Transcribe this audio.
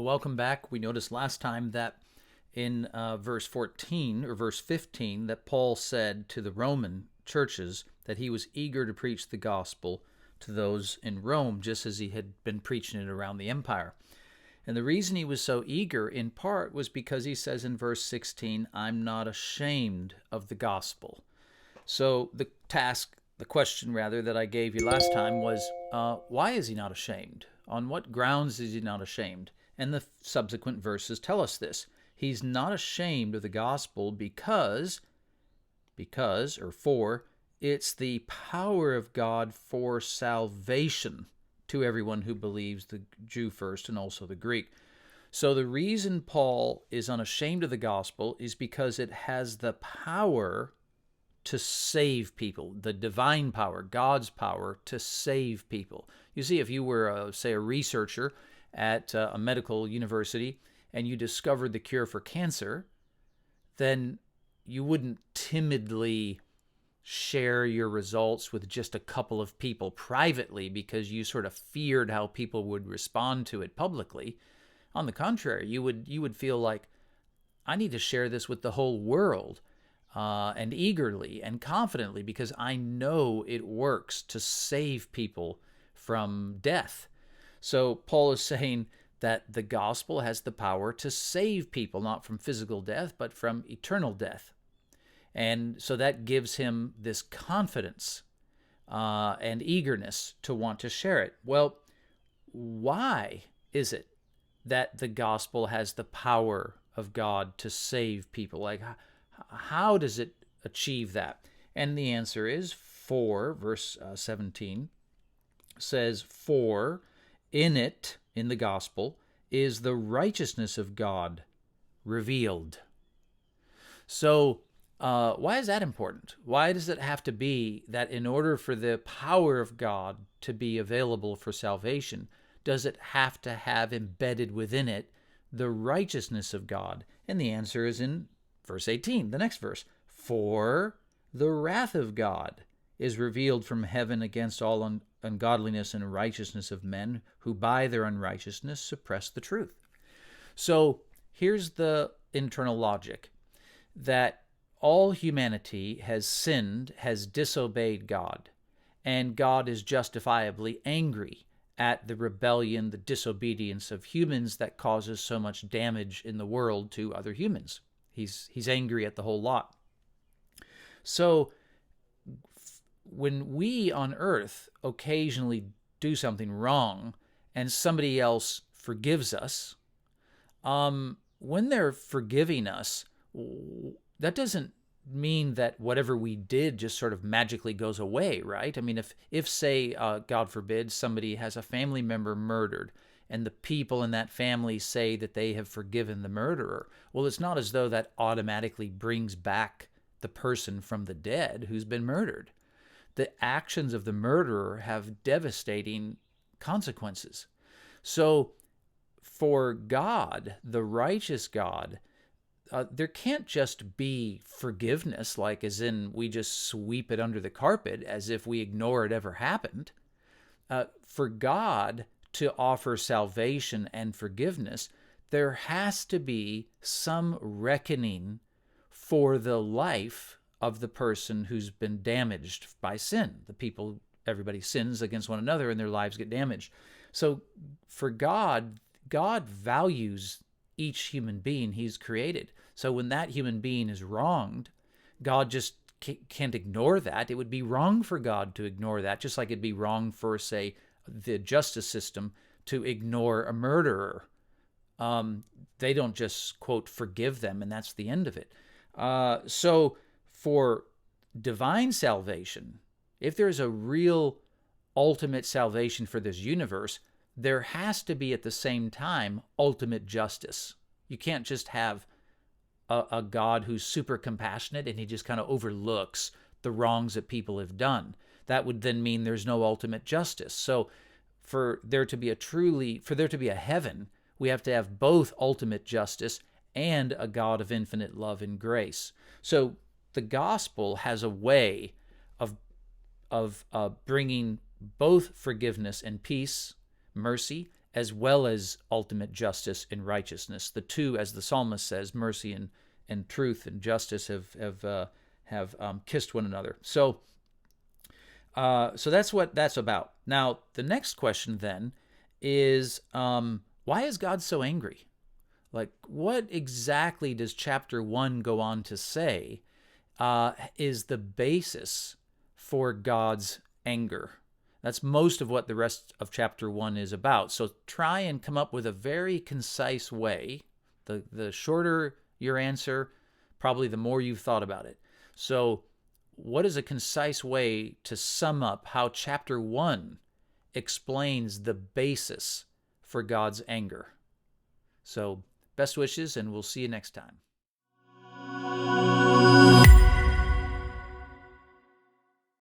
welcome back. We noticed last time that in verse 14 or verse 15 that Paul said to the Roman churches that he was eager to preach the gospel to those in Rome, just as he had been preaching it around the empire. And the reason he was so eager, in part, was because he says in verse 16, I'm not ashamed of the gospel. So the question that I gave you last time was, why is he not ashamed? On what grounds is he not ashamed? And the subsequent verses tell us this. He's not ashamed of the gospel because, or it's the power of God for salvation to everyone who believes, the Jew first and also the Greek. So the reason Paul is unashamed of the gospel is because it has the power to save people, the divine power, God's power to save people. You see, if you were, say, a researcher at a medical university and you discovered the cure for cancer, then you wouldn't timidly share your results with just a couple of people privately because you sort of feared how people would respond to it publicly. On the contrary, you would feel like, I need to share this with the whole world, and eagerly and confidently, because I know it works to save people from death. So Paul is saying that the gospel has the power to save people, not from physical death, but from eternal death. And so that gives him this confidence and eagerness to want to share it. Well, why is it that the gospel has the power of God to save people? Like, how does it achieve that? And the answer is verse 17 says, for in it, in the gospel, is the righteousness of God revealed. So why is that important? Why does it have to be that in order for the power of God to be available for salvation, does it have to have embedded within it the righteousness of God? And the answer is in verse 18, the next verse. For the wrath of God is revealed from heaven against all ungodliness and righteousness of men who by their unrighteousness suppress the truth. So here's the internal logic, that all humanity has sinned, has disobeyed God, and God is justifiably angry at the rebellion, the disobedience of humans that causes so much damage in the world to other humans. He's angry at the whole lot. So when we on earth occasionally do something wrong and somebody else forgives us, when they're forgiving us, that doesn't mean that whatever we did just sort of magically goes away, right? I mean, if say, God forbid, somebody has a family member murdered, and the people in that family say that they have forgiven the murderer, well, it's not as though that automatically brings back the person from the dead who's been murdered. The actions of the murderer have devastating consequences. So for God, the righteous God, there can't just be forgiveness, like as in we just sweep it under the carpet as if we ignore it ever happened. For God to offer salvation and forgiveness, there has to be some reckoning for the life of the person who's been damaged by sin. Everybody sins against one another and their lives get damaged. So for God values each human being he's created. So when that human being is wronged, God just can't ignore that. It would be wrong for God to ignore that, just like it'd be wrong for, say, the justice system to ignore a murderer. They don't just, quote, forgive them, and that's the end of it. So for divine salvation, if there's a real ultimate salvation for this universe, there has to be at the same time ultimate justice. You can't just have a God who's super compassionate and he just kind of overlooks the wrongs that people have done. That would then mean there's no ultimate justice. So for there to be a heaven, we have to have both ultimate justice and a God of infinite love and grace. So the gospel has a way of bringing both forgiveness and peace, mercy, as well as ultimate justice and righteousness. The two, as the psalmist says, mercy and truth and justice have kissed one another. So that's what that's about. Now, the next question then is, why is God so angry? Like, what exactly does chapter 1 go on to say is the basis for God's anger? That's most of what the rest of chapter 1 is about. So try and come up with a very concise way. The shorter your answer, probably the more you've thought about it. So what is a concise way to sum up how chapter 1 explains the basis for God's anger? So best wishes, and we'll see you next time.